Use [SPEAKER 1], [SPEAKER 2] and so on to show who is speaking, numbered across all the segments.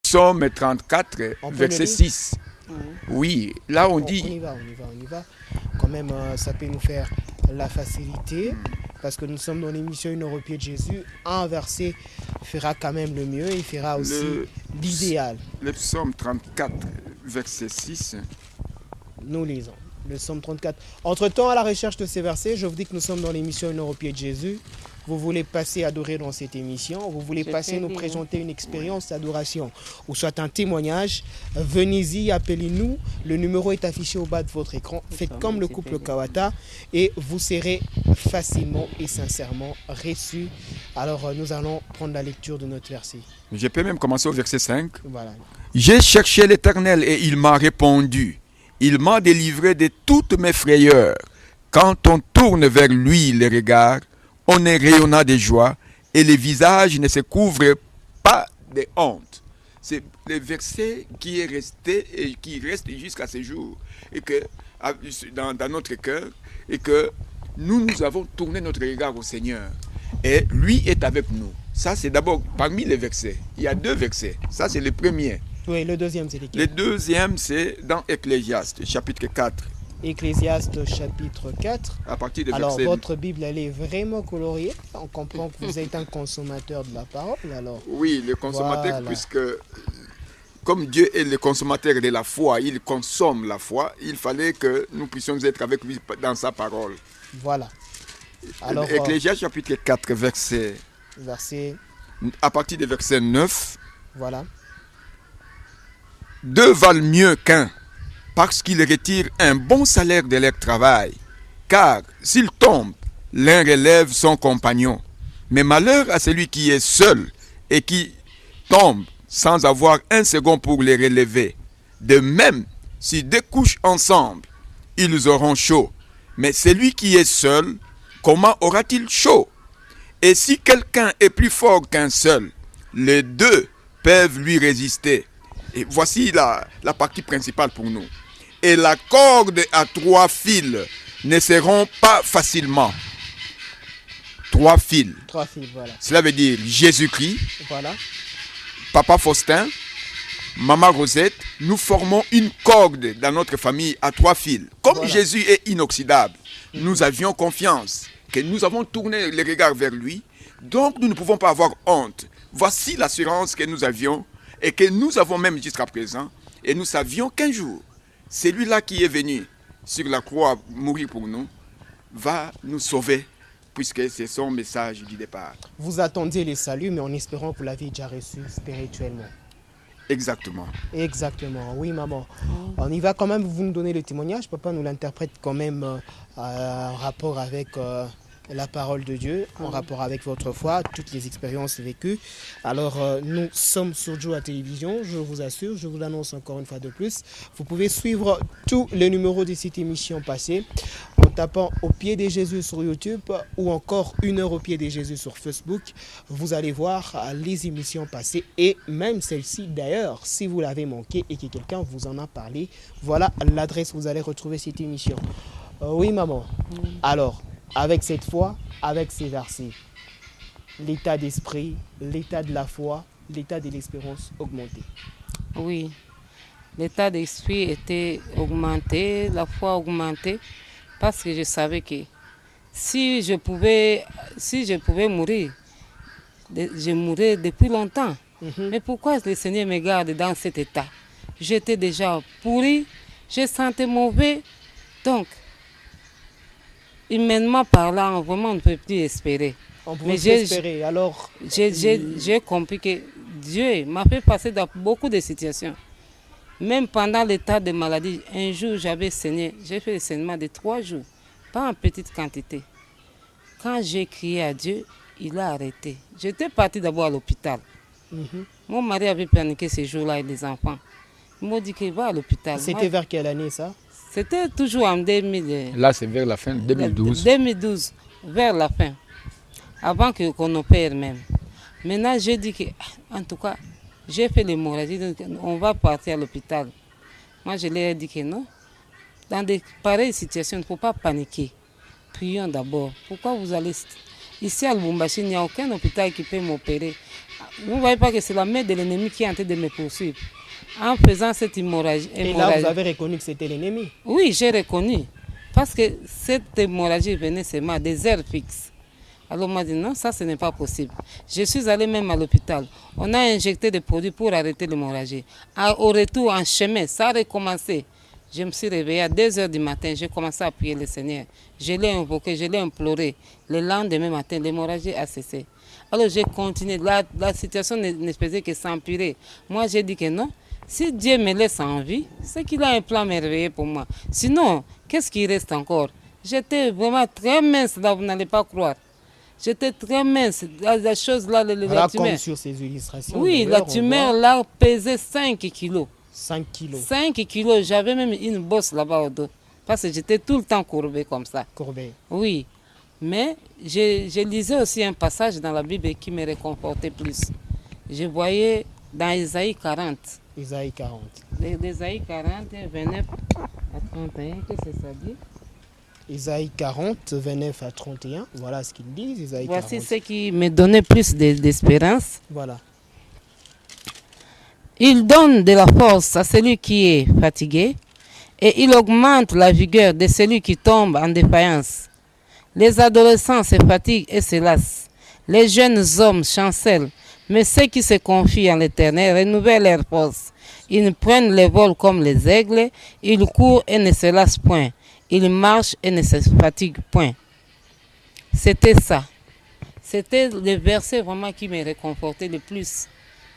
[SPEAKER 1] psaume 34, verset 6. Oui, là on dit...
[SPEAKER 2] On y va. Quand même, ça peut nous faire la facilité, parce que nous sommes dans l'émission Une heure au pied de Jésus. Un verset fera quand même le mieux, il fera aussi l'idéal.
[SPEAKER 1] Le psaume 34, verset 6.
[SPEAKER 2] Nous lisons le psaume 34. Entre-temps, à la recherche de ces versets, je vous dis que nous sommes dans l'émission Une heure au pied de Jésus. Vous voulez passer adorer dans cette émission, vous voulez passer nous présenter une expérience d'adoration ou soit un témoignage, venez-y, appelez-nous. Le numéro est affiché au bas de votre écran. Faites comme le couple Kawata et vous serez facilement et sincèrement reçus. Alors nous allons prendre la lecture de notre verset.
[SPEAKER 1] Je peux même commencer au verset 5.
[SPEAKER 2] Voilà.
[SPEAKER 1] J'ai cherché l'Éternel et il m'a répondu. Il m'a délivré de toutes mes frayeurs. Quand on tourne vers lui les regards, on est rayonnant de joie et les visages ne se couvrent pas de honte. C'est le verset qui est resté et qui reste jusqu'à ce jour et que dans notre cœur et que nous avons tourné notre regard au Seigneur et lui est avec nous. Ça c'est d'abord parmi les versets. Il y a 2 versets. Ça c'est le premier.
[SPEAKER 2] Oui, le deuxième c'est lequel?
[SPEAKER 1] Le deuxième c'est dans Ecclésiaste chapitre 4.
[SPEAKER 2] Ecclésiaste chapitre 4.
[SPEAKER 1] À partir de
[SPEAKER 2] alors
[SPEAKER 1] verset...
[SPEAKER 2] votre Bible elle est vraiment coloriée. On comprend que vous êtes un consommateur de la parole. Alors.
[SPEAKER 1] Oui, le consommateur,
[SPEAKER 2] voilà.
[SPEAKER 1] Puisque comme Dieu est le consommateur de la foi, il consomme la foi, il fallait que nous puissions être avec lui dans sa parole.
[SPEAKER 2] Voilà. Alors,
[SPEAKER 1] Ecclésiaste chapitre 4, verset... À partir de verset 9.
[SPEAKER 2] Voilà.
[SPEAKER 1] 2 valent mieux qu'un, parce qu'ils retirent un bon salaire de leur travail. Car s'ils tombent, l'un relève son compagnon. Mais malheur à celui qui est seul et qui tombe sans avoir un second pour les relever. De même, si 2 couchent ensemble, ils auront chaud. Mais celui qui est seul, comment aura-t-il chaud? Et si quelqu'un est plus fort qu'un seul, les 2 peuvent lui résister. Et voici la partie principale pour nous. Et la corde à 3 fils ne se rompt pas facilement. 3 fils.
[SPEAKER 2] 3 fils, voilà.
[SPEAKER 1] Cela veut dire Jésus-Christ,
[SPEAKER 2] voilà.
[SPEAKER 1] Papa Faustin, Maman Rosette, nous formons une corde dans notre famille à 3 fils. Comme voilà. Jésus est inoxydable, nous avions confiance que nous avons tourné les regards vers lui, donc nous ne pouvons pas avoir honte. Voici l'assurance que nous avions et que nous avons même jusqu'à présent. Et nous savions qu'un jour, celui-là qui est venu sur la croix mourir pour nous, va nous sauver, puisque c'est son message du départ.
[SPEAKER 2] Vous attendiez les saluts, mais en espérant que vous l'aviez déjà reçu spirituellement.
[SPEAKER 1] Exactement.
[SPEAKER 2] Exactement, oui maman. On y va quand même, vous nous donnez le témoignage, papa nous l'interprète quand même en rapport avec la parole de Dieu, en rapport avec votre foi, toutes les expériences vécues. Alors nous sommes sur Joa Télévision, je vous assure, je vous l'annonce encore une fois de plus. Vous pouvez suivre tous les numéros de cette émission passée en tapant Au pied de Jésus sur YouTube ou encore Une heure au pied de Jésus sur Facebook. Vous allez voir les émissions passées et même celle-ci d'ailleurs, si vous l'avez manqué et que quelqu'un vous en a parlé, voilà l'adresse où vous allez retrouver cette émission. Oui maman, alors avec cette foi, avec ces versets, l'état d'esprit, l'état de la foi, l'état de l'espérance augmenté.
[SPEAKER 3] Oui, l'état d'esprit était augmenté, la foi augmentée, parce que je savais que si je pouvais mourir, je mourrais depuis longtemps. Mais pourquoi le Seigneur me garde dans cet état? J'étais déjà pourri, je sentais mauvais, donc humainement parlant, vraiment on ne peut plus espérer.
[SPEAKER 2] On peut plus espérer, alors...
[SPEAKER 3] J'ai compris que Dieu m'a fait passer dans beaucoup de situations. Même pendant l'état de maladie, un jour j'avais saigné, j'ai fait le saignement de 3 jours, pas en petite quantité. Quand j'ai crié à Dieu, il a arrêté. J'étais partie d'abord à l'hôpital. Mon mari avait paniqué ces jours-là avec les enfants. Il m'a dit qu'il va à l'hôpital.
[SPEAKER 2] C'était vers quelle année ça?
[SPEAKER 3] C'était toujours en 2000.
[SPEAKER 1] Là, c'est vers la fin, 2012.
[SPEAKER 3] 2012, vers la fin, avant qu'on opère même. Maintenant, j'ai dit que, en tout cas, j'ai fait l'hémorragie, on va partir à l'hôpital. Moi, je leur ai dit que non. Dans de pareilles situations, il ne faut pas paniquer. Prions d'abord. Pourquoi vous allez Ici à Lubumbashi, il n'y a aucun hôpital qui peut m'opérer. Vous ne voyez pas que c'est la main de l'ennemi qui est en train de me poursuivre. En faisant cette hémorragie.
[SPEAKER 2] Et là, vous avez reconnu que c'était l'ennemi?
[SPEAKER 3] Oui, j'ai reconnu. Parce que cette hémorragie venait seulement des heures fixes. Alors on m'a dit non, ça ce n'est pas possible. Je suis allée même à l'hôpital. On a injecté des produits pour arrêter l'hémorragie. Au retour, en chemin, ça a recommencé. Je me suis réveillée à 2 heures du matin. J'ai commencé à prier le Seigneur. Je l'ai invoqué, je l'ai imploré. Le lendemain matin, l'hémorragie a cessé. Alors j'ai continué. La situation ne faisait que s'empirer. Moi, j'ai dit que non. Si Dieu me laisse en vie, c'est qu'il a un plan merveilleux pour moi. Sinon, qu'est-ce qui reste encore? J'étais vraiment très mince, là, vous n'allez pas croire. J'étais très mince. La chose là,
[SPEAKER 2] voilà, comme sur ces illustrations.
[SPEAKER 3] Oui, la tumeur là pesait 5 kilos.
[SPEAKER 2] 5 kilos.
[SPEAKER 3] 5 kilos. J'avais même une bosse là-bas au dos. Parce que j'étais tout le temps courbée comme ça.
[SPEAKER 2] Courbée.
[SPEAKER 3] Oui. Mais je lisais aussi un passage dans la Bible qui me réconfortait plus. Je voyais dans Isaïe 40.
[SPEAKER 2] Isaïe 40.
[SPEAKER 3] Isaïe 40, 29 à 31, qu'est-ce que ça dit?
[SPEAKER 2] Isaïe 40, 29 à 31, voilà ce qu'ils disent. Isaïe
[SPEAKER 3] Voici
[SPEAKER 2] 40.
[SPEAKER 3] ce qui me donnait plus d'espérance.
[SPEAKER 2] Voilà.
[SPEAKER 3] Il donne de la force à celui qui est fatigué et il augmente la vigueur de celui qui tombe en défaillance. Les adolescents se fatiguent et se lassent. Les jeunes hommes chancellent, mais ceux qui se confient en l'Éternel renouvellent leurs forces. Ils prennent le vol comme les aigles, ils courent et ne se lassent point. Ils marchent et ne se fatiguent point. C'était ça. C'était le verset vraiment qui me réconfortait le plus.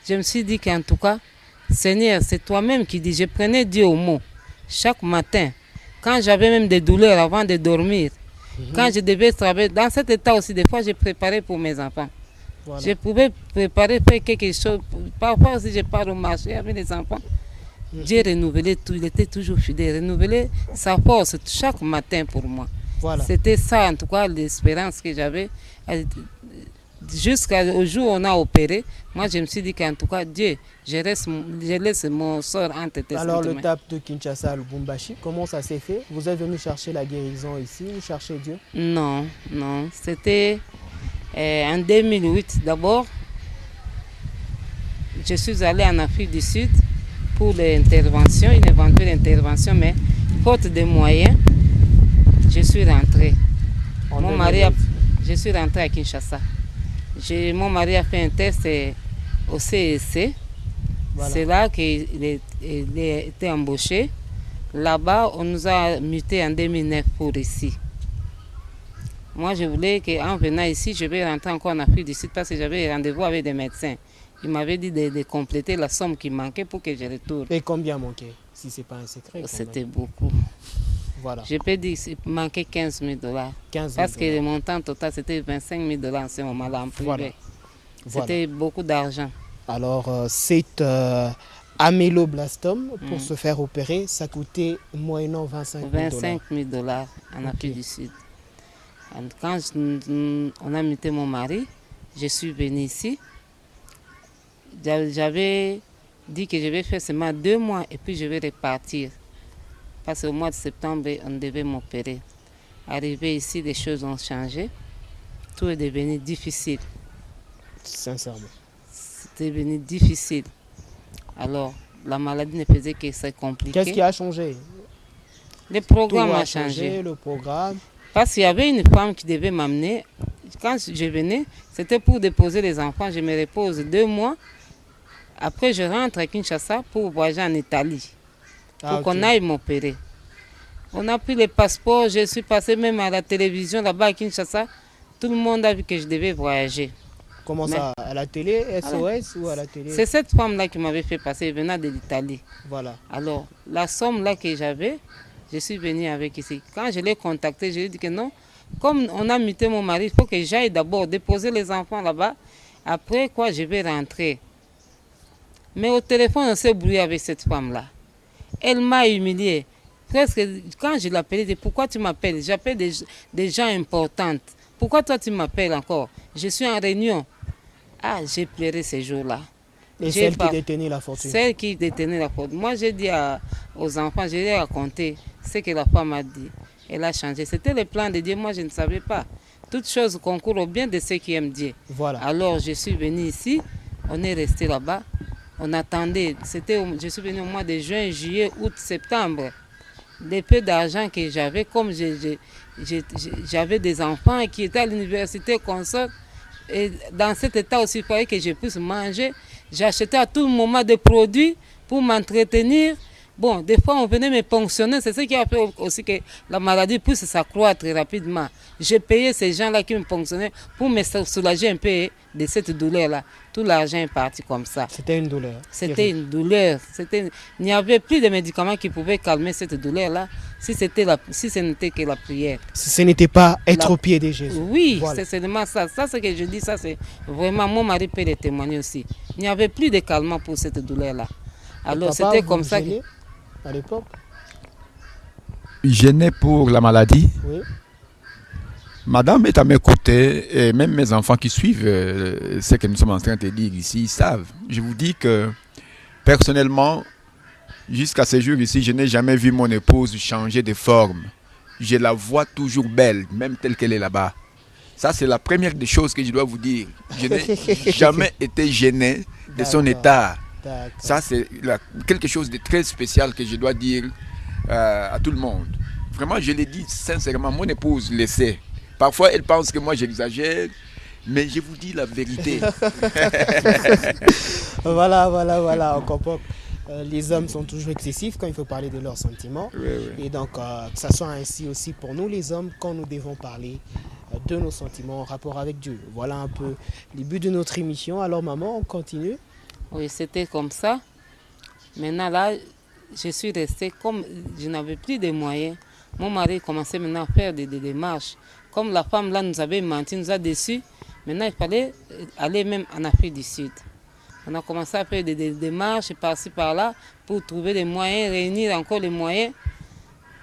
[SPEAKER 3] Je me suis dit qu'en tout cas, Seigneur, c'est toi-même qui dis. Je prenais Dieu au mot. Chaque matin, quand j'avais même des douleurs avant de dormir, quand je devais travailler, dans cet état aussi, des fois, je préparais pour mes enfants. Voilà. Je pouvais préparer, faire quelque chose. Parfois aussi, je pars au marché avec les enfants. Dieu renouvelait tout, il était toujours fidèle, renouvelait sa force chaque matin pour moi. Voilà. C'était ça, en tout cas, l'espérance que j'avais. Jusqu'au jour où on a opéré, moi je me suis dit qu'en tout cas, Dieu, je laisse mon sort entre tes mains.
[SPEAKER 2] Alors, le TAP de Kinshasa à Lubumbashi, comment ça s'est fait? Vous êtes venu chercher la guérison ici, vous cherchez Dieu?
[SPEAKER 3] Non, non. C'était en 2008 d'abord. Je suis allée en Afrique du Sud pour l'intervention, une éventuelle intervention, mais faute de moyens, je suis rentrée. Je suis rentrée à Kinshasa. Mon mari a fait un test au CEC. Voilà. C'est là qu'il a été embauché. Là-bas, on nous a mutés en 2009 pour ici. Moi, je voulais qu'en venant ici, je vais rentrer encore en Afrique du Sud parce que j'avais rendez-vous avec des médecins. Ils m'avaient dit de compléter la somme qui manquait pour que je retourne.
[SPEAKER 2] Et combien manquait, si ce n'est pas un secret?
[SPEAKER 3] C'était beaucoup.
[SPEAKER 2] Voilà.
[SPEAKER 3] Je peux dire qu'il manquait 15 000 $. Parce que le montant total, c'était 25 000 $ en ce moment-là, en privé. Voilà. C'était beaucoup d'argent.
[SPEAKER 2] Alors, c'est améloblastome, pour se faire opérer, ça coûtait moyennant 25 000 $.
[SPEAKER 3] 25 000 $ en Afrique du Sud. Quand on a muté mon mari, je suis venue ici. J'avais dit que je vais faire seulement 2 mois et puis je vais repartir. Parce qu'au mois de septembre, on devait m'opérer. Arrivé ici, les choses ont changé. Tout est devenu difficile.
[SPEAKER 2] Sincèrement.
[SPEAKER 3] C'était devenu difficile. Alors, la maladie ne faisait que c'est compliqué.
[SPEAKER 2] Qu'est-ce qui a changé?
[SPEAKER 3] Le programme a changé.
[SPEAKER 2] Le programme.
[SPEAKER 3] Parce qu'il y avait une femme qui devait m'amener. Quand je venais, c'était pour déposer les enfants. Je me repose 2 mois. Après, je rentre à Kinshasa pour voyager en Italie. Pour qu'on aille m'opérer. On a pris les passeports, je suis passé même à la télévision là-bas à Kinshasa. Tout le monde a vu que je devais voyager.
[SPEAKER 2] Comment ça? À la télé, SOS ou à la télé?
[SPEAKER 3] C'est cette femme-là qui m'avait fait passer, venant de l'Italie.
[SPEAKER 2] Voilà.
[SPEAKER 3] Alors, la somme là que j'avais, je suis venue avec ici. Quand je l'ai contacté, je lui ai dit que non, comme on a muté mon mari, il faut que j'aille d'abord déposer les enfants là-bas. Après quoi, je vais rentrer. Mais au téléphone, on s'est brouillé avec cette femme-là. Elle m'a humiliée. Presque, quand je l'appelais, je dis, pourquoi tu m'appelles? J'appelle des gens importants. Pourquoi toi tu m'appelles encore? Je suis en réunion. Ah, j'ai pleuré ces jours-là.
[SPEAKER 2] Et celle qui détenait la fortune?
[SPEAKER 3] Celle qui détenait la fortune. Moi, j'ai dit aux enfants, je leur ai raconté ce que la femme a dit. Elle a changé. C'était le plan de Dieu, moi je ne savais pas. Toutes choses concourent au bien de ceux qui aiment Dieu.
[SPEAKER 2] Voilà.
[SPEAKER 3] Alors je suis venu ici, on est resté là-bas, on attendait, je suis venu au mois de juin, juillet, août, septembre. Les peu d'argent que j'avais, comme j'avais des enfants qui étaient à l'université, consort, et dans cet état aussi, il fallait que je puisse manger. J'achetais à tout moment des produits pour m'entretenir. Bon, des fois, on venait me ponctionner. C'est ce qui a fait aussi que la maladie puisse s'accroître rapidement. J'ai payé ces gens-là qui me ponctionnaient pour me soulager un peu de cette douleur-là. Tout l'argent est parti comme ça.
[SPEAKER 2] C'était une douleur.
[SPEAKER 3] C'était une douleur. Il n'y avait plus de médicaments qui pouvaient calmer cette douleur-là si ce n'était que la prière.
[SPEAKER 2] Si ce n'était pas être au pied de Jésus.
[SPEAKER 3] Oui,
[SPEAKER 2] voilà.
[SPEAKER 3] C'est seulement ça. Ça, ce que je dis, ça, c'est vraiment, mon mari peut le témoigner aussi. Il n'y avait plus de calmant pour cette douleur-là. Alors, c'était comme ça que...
[SPEAKER 2] À l'époque?
[SPEAKER 1] Gêné pour la maladie.
[SPEAKER 2] Oui.
[SPEAKER 1] Madame est à mes côtés et même mes enfants qui suivent ce que nous sommes en train de dire ici, ils savent. Je vous dis que personnellement, jusqu'à ce jour ici, je n'ai jamais vu mon épouse changer de forme. Je la vois toujours belle, même telle qu'elle est là-bas. Ça, c'est la première des choses que je dois vous dire. Je n'ai jamais été gêné de son état. Ça, c'est quelque chose de très spécial que je dois dire à tout le monde. Vraiment, je l'ai dit sincèrement, mon épouse le sait. Parfois, elle pense que moi, j'exagère, mais je vous dis la vérité.
[SPEAKER 2] Voilà, on comprend. Les hommes sont toujours excessifs quand il faut parler de leurs sentiments.
[SPEAKER 1] Oui.
[SPEAKER 2] Et donc, que ça soit ainsi aussi pour nous, les hommes, quand nous devons parler de nos sentiments en rapport avec Dieu. Voilà un peu le but de notre émission. Alors, maman, on continue.
[SPEAKER 3] Oui, c'était comme ça. Maintenant, là, je suis restée, comme je n'avais plus de moyens, mon mari commençait maintenant à faire des démarches. Comme la femme là nous avait menti, nous a déçus, maintenant il fallait aller même en Afrique du Sud. On a commencé à faire des démarches par-ci par-là pour trouver des moyens, réunir encore les moyens.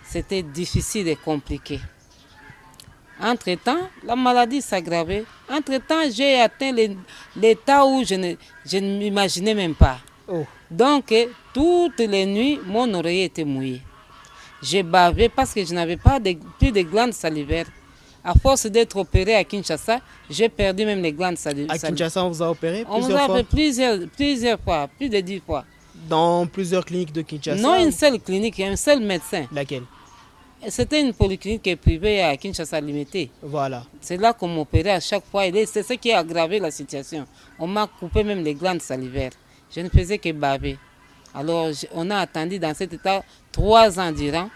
[SPEAKER 3] C'était difficile et compliqué. Entre-temps, la maladie s'aggravait. Entre-temps, j'ai atteint l'état où je ne m'imaginais même pas.
[SPEAKER 2] Oh.
[SPEAKER 3] Donc, toutes les nuits, mon oreiller était mouillé. J'ai bavé parce que je n'avais plus de glandes salivaires. À force d'être opéré à Kinshasa, j'ai perdu même les glandes salivaires.
[SPEAKER 2] À Kinshasa, on vous a opéré
[SPEAKER 3] plusieurs fois? On vous a fait plusieurs fois, plus de 10 fois.
[SPEAKER 2] Dans plusieurs cliniques de Kinshasa?
[SPEAKER 3] Non, une seule clinique, un seul médecin.
[SPEAKER 2] Laquelle?
[SPEAKER 3] C'était une polyclinique privée à Kinshasa limitée.
[SPEAKER 2] Voilà.
[SPEAKER 3] C'est là qu'on m'opérait à chaque fois. C'est ce qui a aggravé la situation. On m'a coupé même les glandes salivaires. Je ne faisais que baver. Alors, on a attendu dans cet état 3 ans durant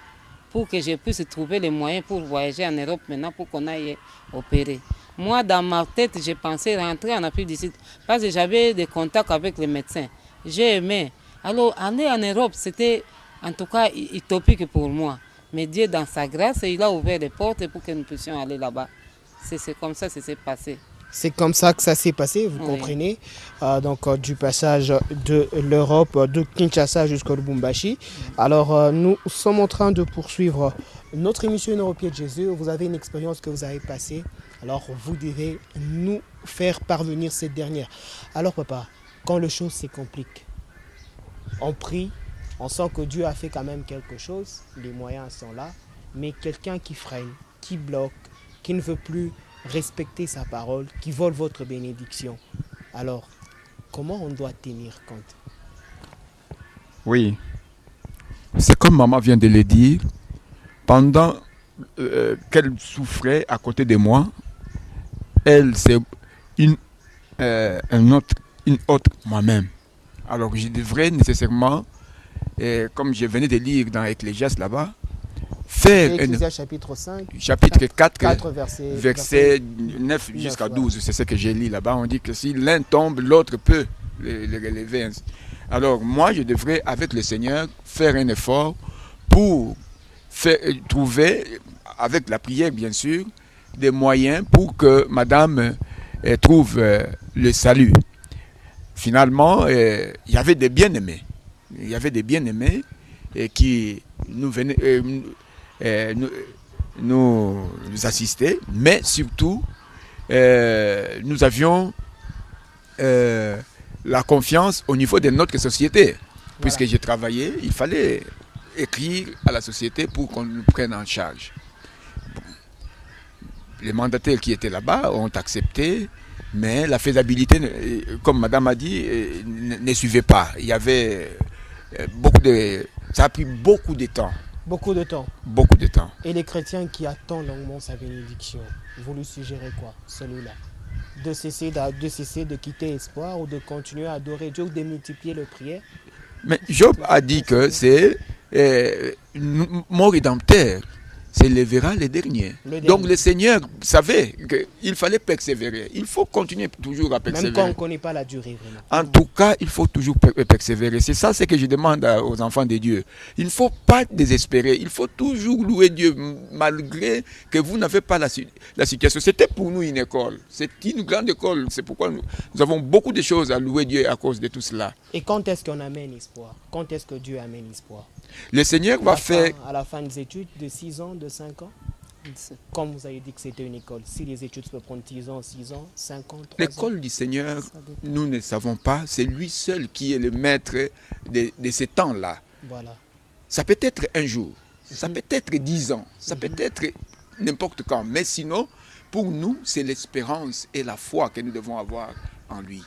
[SPEAKER 3] pour que je puisse trouver les moyens pour voyager en Europe maintenant pour qu'on aille opérer. Moi, dans ma tête, j'ai pensé rentrer en Afrique du Sud parce que j'avais des contacts avec les médecins. J'ai aimé. Alors, aller en Europe, c'était en tout cas utopique pour moi. Mais Dieu, dans sa grâce, il a ouvert les portes pour que nous puissions aller là-bas. C'est comme ça que ça s'est passé.
[SPEAKER 2] C'est comme ça que ça s'est passé, vous comprenez. Du passage de l'Europe, de Kinshasa jusqu'au Lubumbashi. Alors, nous sommes en train de poursuivre notre émission Une heure au pied de Jésus. Vous avez une expérience que vous avez passée. Alors, vous devez nous faire parvenir cette dernière. Alors, papa, quand les choses se compliquent, on prie, on sent que Dieu a fait quand même quelque chose. Les moyens sont là. Mais quelqu'un qui freine, qui bloque, qui ne veut plus respecter sa parole, qui vole votre bénédiction. Alors, comment on doit tenir compte?
[SPEAKER 1] Oui, c'est comme maman vient de le dire, pendant qu'elle souffrait à côté de moi, elle c'est une autre moi-même. Alors je devrais nécessairement, comme je venais de lire dans Ecclésiaste là-bas, faire
[SPEAKER 2] chapitre 5,
[SPEAKER 1] chapitre
[SPEAKER 2] 4
[SPEAKER 1] verset 9 jusqu'à 12, c'est ce que j'ai lu là-bas. On dit que si l'un tombe, l'autre peut le relever. Alors moi, je devrais, avec le Seigneur, faire un effort pour trouver, avec la prière bien sûr, des moyens pour que madame trouve le salut. Finalement, il y avait des bien-aimés. Il y avait des bien-aimés qui nous venaient... nous assister, mais surtout nous avions la confiance au niveau de notre société. Voilà. Puisque j'ai travaillé, il fallait écrire à la société pour qu'on nous prenne en charge. les mandataires qui étaient là-bas ont accepté, mais la faisabilité, comme madame a dit, ne suivait pas. Il y avait beaucoup de... Ça a pris beaucoup de temps.
[SPEAKER 2] Beaucoup de temps.
[SPEAKER 1] Beaucoup de temps.
[SPEAKER 2] Et les chrétiens qui attendent longuement sa bénédiction, vous lui suggérez quoi, celui-là? De cesser de quitter espoir ou de continuer à adorer Dieu ou de multiplier les prières?
[SPEAKER 1] Mais Job a dit que c'est mon rédempteur s'élèvera le dernier. Donc le Seigneur savait qu'il fallait persévérer. Il faut continuer toujours à persévérer.
[SPEAKER 2] Même quand on ne connaît pas la durée, vraiment.
[SPEAKER 1] En tout cas, il faut toujours persévérer. C'est ça ce que je demande aux enfants de Dieu. Il ne faut pas désespérer. Il faut toujours louer Dieu malgré que vous n'avez pas la situation. C'était pour nous une école. C'est une grande école. C'est pourquoi nous avons beaucoup de choses à louer Dieu à cause de tout cela.
[SPEAKER 2] Et quand est-ce qu'on amène espoir? Quand est-ce que Dieu amène espoir?
[SPEAKER 1] Le Seigneur va faire...
[SPEAKER 2] À la fin des études, de 6 ans, de 5 ans? Comme vous avez dit que c'était une école, si les études peuvent prendre 10 ans, 6 ans, 5 ans, 3 ans.
[SPEAKER 1] L'école du Seigneur, nous ne savons pas. C'est lui seul qui est le maître de ces temps-là.
[SPEAKER 2] Voilà.
[SPEAKER 1] Ça peut être un jour, ça peut être 10 ans, ça peut être n'importe quand. Mais sinon, pour nous, c'est l'espérance et la foi que nous devons avoir en lui.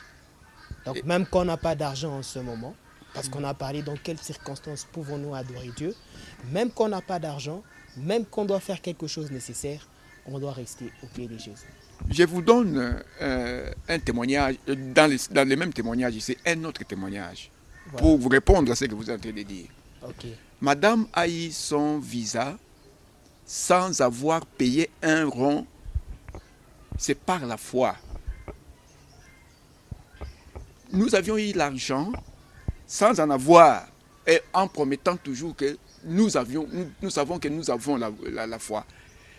[SPEAKER 2] Donc même quand on n'a pas d'argent en ce moment, parce qu'on a parlé dans quelles circonstances pouvons-nous adorer Dieu, même quand on n'a pas d'argent, même qu'on doit faire quelque chose de nécessaire, on doit rester au pied de Jésus.
[SPEAKER 1] Je vous donne un témoignage, dans le même témoignage, c'est un autre témoignage, voilà, pour vous répondre à ce que vous êtes en train de dire.
[SPEAKER 2] Okay.
[SPEAKER 1] Madame a eu son visa sans avoir payé un rond. C'est par la foi. Nous avions eu l'argent sans en avoir et en promettant toujours que nous savons que nous avons la foi.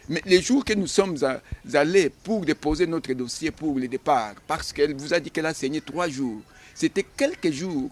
[SPEAKER 1] Mais les jours que nous sommes allés pour déposer notre dossier pour le départ, parce qu'elle vous a dit qu'elle a saigné 3 jours, c'était quelques jours